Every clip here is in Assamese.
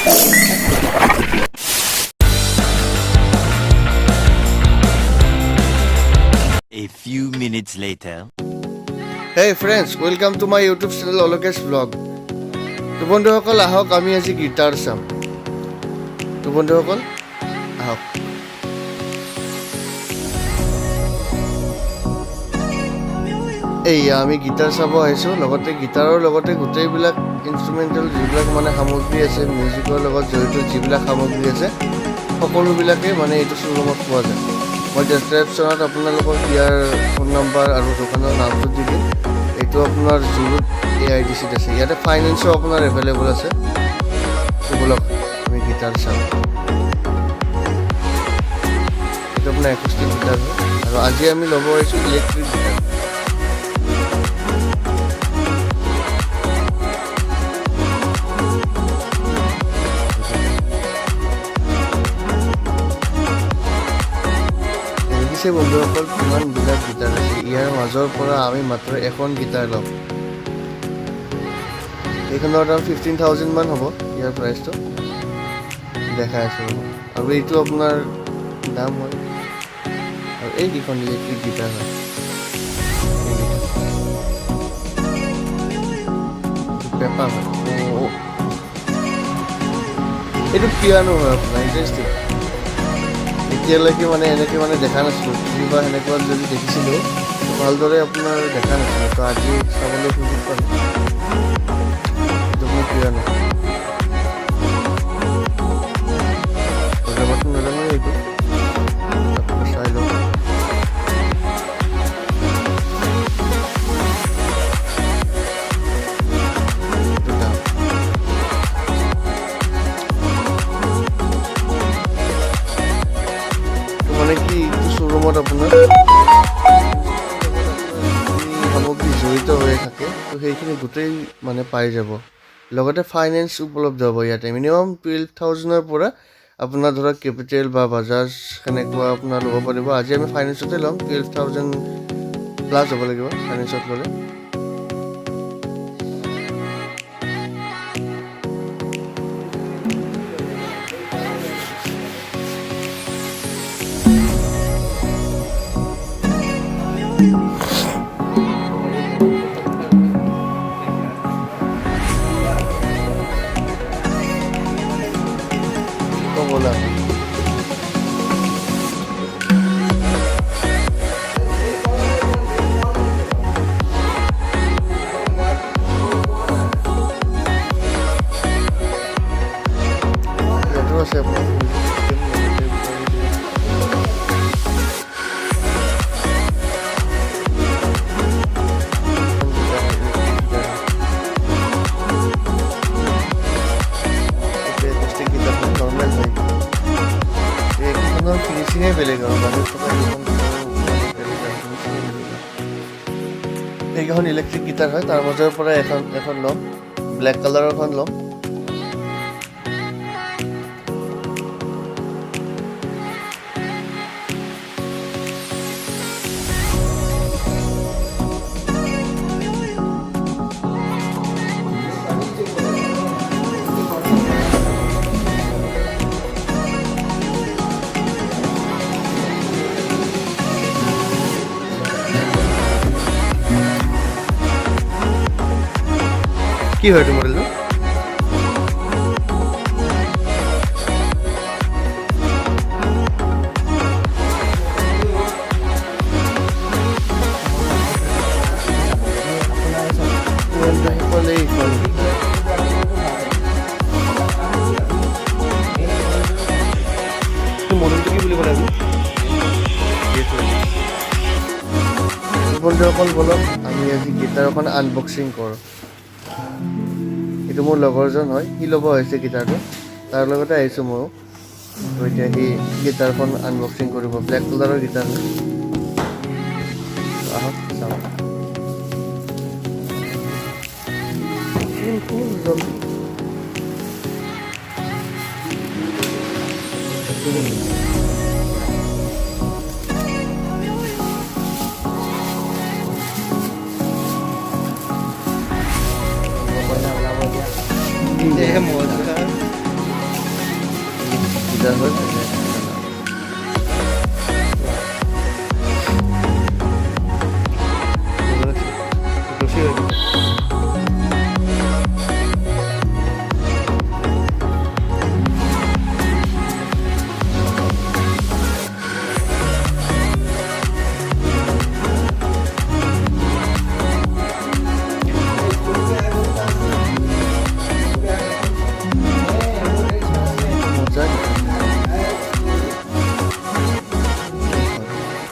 A few minutes later. Hey friends, welcome to my YouTube channel Olokesh Vlog. তো বন্ধুসকল আহক আমি আজি গিটাৰ চাম। তো বন্ধুসকল আহক। এইয়া আমি গিটাৰ চাব আহিছোঁ, লগতে গিটাৰৰ লগতে গোটেইবিলাক ইনষ্ট্ৰুমেণ্টেল যিবিলাক মানে সামগ্ৰী আছে, মিউজিকৰ লগত জড়িত যিবিলাক সামগ্ৰী আছে সকলোবিলাকেই মানে এইটো শ্ব'ৰুমত পোৱা যায়। মই ডেছক্ৰিপশ্যনত আপোনালোকক ইয়াৰ ফোন নম্বৰ আৰু দোকানৰ নামটো দি দিম। এইটো আপোনাৰ জুৰুত AIDCত আছে। ইয়াতে ফাইনেন্সো আপোনাৰ এভেইলেবল আছে। ব'লক আমি গিটাৰ চাম। এইটো আপোনাৰ একুষ্টিক গিটাৰ হয় আৰু আজি আমি ল'ব আহিছোঁ ইলেক্ট্ৰিক গিটাৰ। বন্ধুসকল কিমানবিলাক গিটাৰ আছে, ইয়াৰ মাজৰ পৰা আমি মাত্ৰ এখন গিটাৰ ল'ম। এইখনৰ দাম 15,000 মান হ'ব ইয়াৰ প্ৰাইচটো দেখাই আছোঁ আৰু এইটো আপোনাৰ দাম হয় আৰু এইকেইখন ইলেক্ট্ৰিক গিটাৰ হয়। পেপা হয়, এইটো পিয়ানো হয় আপোনাৰ। ইণ্টাৰেষ্টিং, এতিয়ালৈকে মানে এনেকৈ মানে দেখা নাছিলোঁ। কিবা সেনেকুৱা যদি দেখিছিলোঁ ভালদৰে আপোনাৰ দেখা নাছিলোঁ, তো আজি চাবলৈ সুযোগ পালোঁ। এইটো মোৰ পিয়ানো বজাবতো নাজানো, এইটো আপোনাৰ চাই লওক। মানে কি শ্ব'ৰুমত আপোনাৰ সামগ্ৰী জড়িত হৈ থাকে, তো সেইখিনি গোটেই মানে পাই যাব। লগতে ফাইনেন্স উপলব্ধ হ'ব ইয়াতে। মিনিমাম 12,000ৰ পৰা আপোনাৰ ধৰক কেপিটেল বা বাজাজ সেনেকুৱা আপোনাৰ ল'ব পাৰিব। আজি আমি ফাইনেন্সতে ল'ম। 12,000 প্লাছ হ'ব লাগিব ফাইনেন্সত ল'লে। বলা ইয়াতো আছে আপোনাৰ। ফিনিচিঙে বেলেগ আৰু বাহিৰত থকা এইকেইখন ইলেক্ট্ৰিক গিটাৰ হয়। তাৰ মাজৰ পৰা এখন ল'ম, ব্লেক কালাৰৰখন ল'ম। কি হয় এইটো মডেলটো? মডেলটো কি বুলি ক'লে আপুনি? বন্ধুসকল বলক আমি আজি গিটাৰ এখন আনবক্সিং কৰোঁ। এইটো মোৰ লগৰজন হয়, সি ল'ব আহিছে গিটাৰটো, তাৰ লগতে আহিছোঁ ময়ো। তো এতিয়া সি গিটাৰখন আনবক্সিং কৰিব। ব্লেক কালাৰৰ গিটাৰ হয়। আহক চাওঁ। গিটাৰ হয় তেনে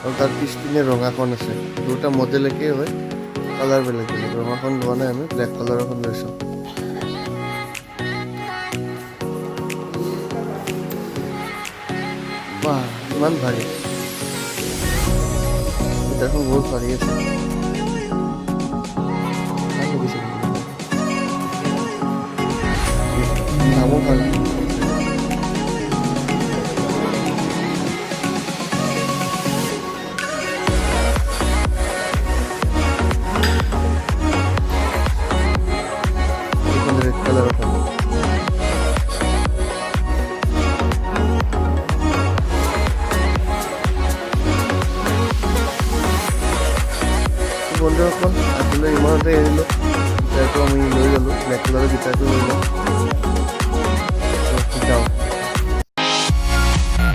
আৰু তাৰ পিছপিনে ৰঙাখন আছে দুটা মডেল একেই হয় কালাৰ বেলেগ বেলেগ ৰঙাখন লোৱা নাই আমি ব্লেক কালাৰখন লৈছোঁ বাহ ইমান ভাৰী গিটাৰখন বহুত ভাৰী আছে ভাল লাগিছে দামো ভাল red color of one. বন্ধুসকল আজিলৈ ইমানতে এৰিলোঁ গিটাৰটো আমি লৈ গ'লোঁ ব্লেক কালাৰৰ গিটাৰটো লৈ লওঁ যাওঁ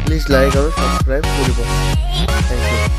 প্লিজ লাইক আৰু ছাবস্ক্ৰাইব কৰিব থেংক ইউ